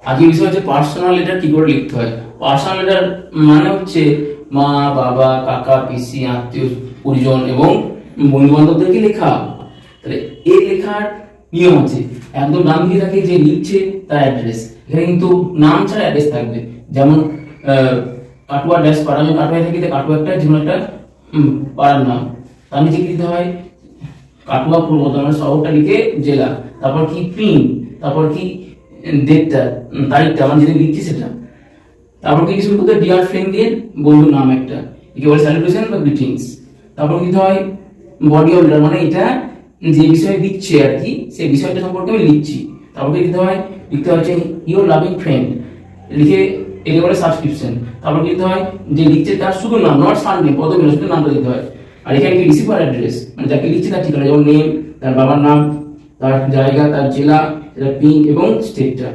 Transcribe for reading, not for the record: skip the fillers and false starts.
আজকের বিষয় হচ্ছে পার্সোনাল লেটার কি করে লিখতে হয়। পার্সোনাল লেটার মানে হচ্ছে মা, বাবা, কাকা, পিসি, আত্মীয় পরিজন এবং বন্ধু বান্ধবদেরকে লেখা। তাহলে এই লেখার নিয়ম আছে। একদম ডান দিকে থাকে যে লিখছে তার অ্যাড্রেস, এখানে কিন্তু নাম ছাড়া অ্যাড্রেস থাকবে। যেমন কাটুয়া ড্যাশ পাড়া, আমি কাটুয়ায় থাকি, কাটুয়া একটা যেকোনো একটা পাড়ার নাম। তার নিচে কি দিতে হয়, কাটুয়া পূর্ব বর্ধমান শহরটা লিখে জেলা, তারপর কি পিন, তারপর কি ডেটটা, তারিখটা মানে যেদিন লিখছি সেটা, তারপর কি শুরু করতে ডিয়ার ফ্রেন্ড দিয়ে বন্ধুর নাম একটা, একে বলে স্যালুটেশন বা গ্রিটিংস। তারপর কি হয় বডি অফ লেটার, মানে এটা যে বিষয়ে দিচ্ছে আর কি সেই বিষয়টা সম্পর্কে আমি লিখছি। তারপর কি দিতে হয়, লিখতে হচ্ছে ইউর লাভিং ফ্রেন্ড লিখে একে বলে সাবস্ক্রিপশন। তারপর কি দিতে হয়, যে লিখছে তার শুধু নাম, নট সারনেম, পদবি না, শুধু নামটা দিতে হয়। আর এখানে কি রিসিভার অ্যাড্রেস, মানে যাকে লিখছে তার ঠিকানা, যেমন নেম, তার বাবার নাম, তার জায়গা, তার জেলা, তার পিন এবং স্টেটটা।